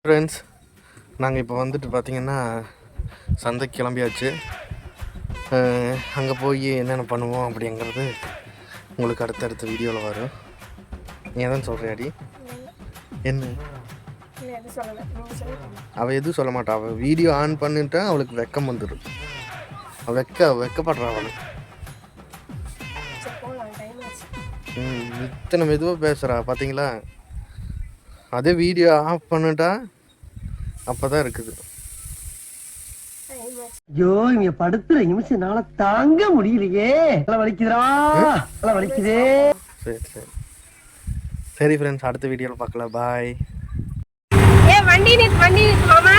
Friends, நாங்கள் இப்போ வந்துட்டு பார்த்திங்கன்னா சந்தைக்கு கிளம்பியாச்சு. அங்கே போய் என்னென்ன பண்ணுவோம் அப்படிங்கிறது உங்களுக்கு அடுத்தடுத்த வீடியோவில் வரும். நீ எதான் சொல்கிறியாடி? என்ன அவள் எதுவும் சொல்ல மாட்டாள். அவள் வீடியோ ஆன் பண்ணிட்டா அவளுக்கு வெக்கம் வந்துடும். அவள் வெக்கப்படுறா அவளுக்கு. இத்தனை மெதுவாக பேசுகிறா பார்த்தீங்களா? அதே வீடியோ ஆஃப் பண்ணிட்டா அப்போ தான் இருக்குது. ஐயோ, இங்க படுத்துற நிமிஷம்னால தாங்க முடியலையே. வலிக்குதா வலிக்குதே. சரி சரி சரி ஃப்ரெண்ட்ஸ், அடுத்த வீடியோவில் பார்க்கலாம். பாய். வண்டி நிறுத்து மாமா.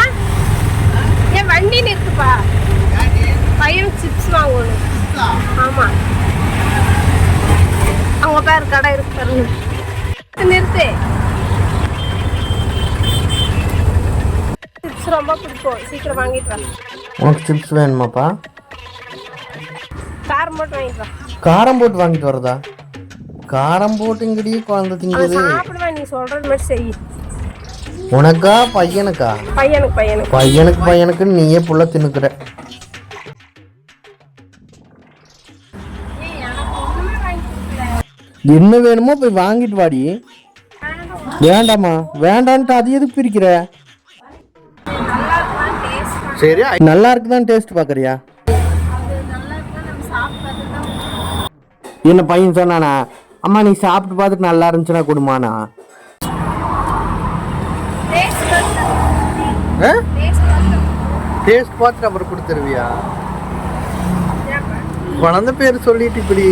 வண்டி நிறுத்துப்பா. பையனுக்கு சிப்ஸ் வாங்கணும். ஆமா, அவங்க பேர் கடை இருக்கு பாருங்க. நிறுத்து. சிப்ஸ் ரொம்ப பிடிக்கும், சீக்கிரம் வாங்கிட்டு வா. உனக்கு சிப்ஸ் வேணுமாப்பா? காரம் போட்டு வாங்கிட்டு வா. காரம் போட்டு வாங்கிட்டு வரதா? காரம் போட்டுங்கடி குழந்தை திங்குது. சாப்பிடுவேன், நீ சொல்றது மாதிரி செய். உனக்கா பையனுக்கா? பையனுக்கு நீயே புள்ள தின்னுக்குற. என்ன வேணுமோ போய் வாங்கிட்டு வாடி. வேண்டாமா? வேண்டான்ட்டு அது எதுக்கு பிரிக்கிற? சரி, நல்லா இருக்குதான் டேஸ்ட் பாக்குறியா? என்ன பையன் சொன்னானா? அம்மா நீ சாப்பிட்டு பார்த்துட்டு நல்லா இருந்துச்சுன்னா கொடுமானா? டேஸ்ட் பார்த்துட்டு அப்புறம் கொடுத்துருவியா? குழந்தை பேர் சொல்லிட்டு இப்படி.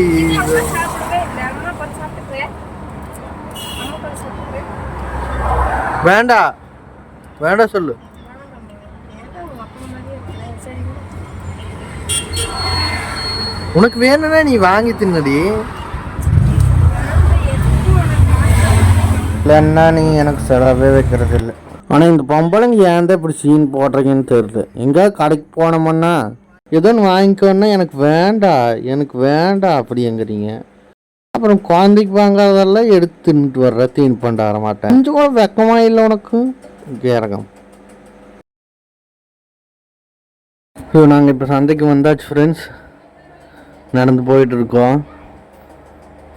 வேண்டாம் சொல்லு. உனக்கு வேணும்னா நீ வாங்கி தின்னடி. இல்லைன்னா நீ எனக்கு செலவே வைக்கிறது இல்லை. ஆனால் இந்த பொம்பளைங்க ஏன் தான் இப்படி சீன் போடுறீங்கன்னு தெரியல. எங்கேயாவது கடைக்கு போனோம்னா ஏதோ வாங்கிக்கோன்னா எனக்கு வேண்டாம் அப்படிங்கிறீங்க. அப்புறம் குழந்தைக்கு வாங்காதெல்லாம் எடுத்து தின்னுட்டு வர்ற. தீன் பண்ண வர மாட்டேன். கொஞ்சம் கூட வெக்கமா இல்லை உனக்கு? கேரகம். நாங்கள் இப்போ சந்தைக்கு வந்தாச்சு ஃப்ரெண்ட்ஸ். நடந்து போயிட்டு இருக்கோம்.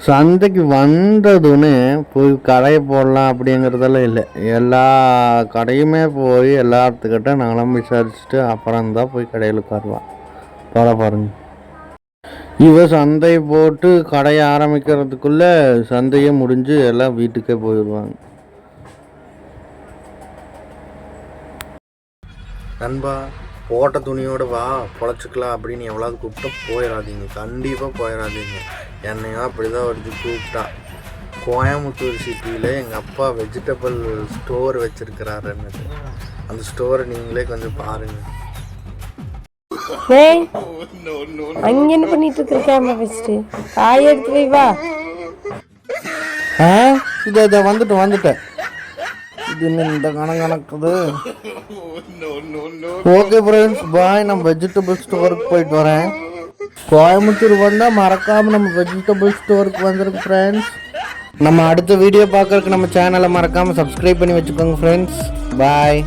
சந்தைக்கு வந்ததுன்னு போய் கடையை போடலாம் அப்படிங்கிறதெல்லாம் இல்லை. எல்லா கடையுமே போய் எல்லாத்துக்கிட்ட நாங்களாம் விசாரிச்சுட்டு அப்புறம்தான் போய் கடையில் உட்காருவான். பாருங்க, இவ சந்தை போட்டு கடையை ஆரம்பிக்கிறதுக்குள்ள சந்தையே முடிஞ்சு எல்லாம் வீட்டுக்கே போயிடுவாங்க. நண்பா, போட்ட துணியோடு வா பொழைச்சிக்கலாம் அப்படின்னு எவ்வளவு கூப்பிட்டா போயிடாதீங்க. கண்டிப்பாக போயிடாதீங்க. என்னையும் அப்படி தான் ஒரு கூப்பிட்டா. கோயம்புத்தூர் சிட்டியில் எங்கள் அப்பா வெஜிடபிள் ஸ்டோர் வச்சுருக்கிறாரு. எனக்கு அந்த ஸ்டோரை நீங்களே கொஞ்சம் பாருங்கள். அங்கே என்ன பண்ணிட்டு இருக்கிற? கேமரா வச்சுட்டு காய் எடுத்து வை வா. இதை வந்துட்டேன். இது இந்த கணக்குது. ஓகே ஃப்ரெண்ட்ஸ், பாய். நம்ம வெஜிடபிள் ஸ்டோருக்கு போயிட்டு வரேன். கோயம்புத்தூர் வந்தால் மறக்காமல் நம்ம வெஜிடபிள் ஸ்டோருக்கு வந்துருக்கு ஃப்ரெண்ட்ஸ். நம்ம அடுத்த வீடியோ பார்க்கறதுக்கு நம்ம சேனலை மறக்காமல் சப்ஸ்கிரைப் பண்ணி வச்சுக்கோங்க ஃப்ரெண்ட்ஸ். பாய்.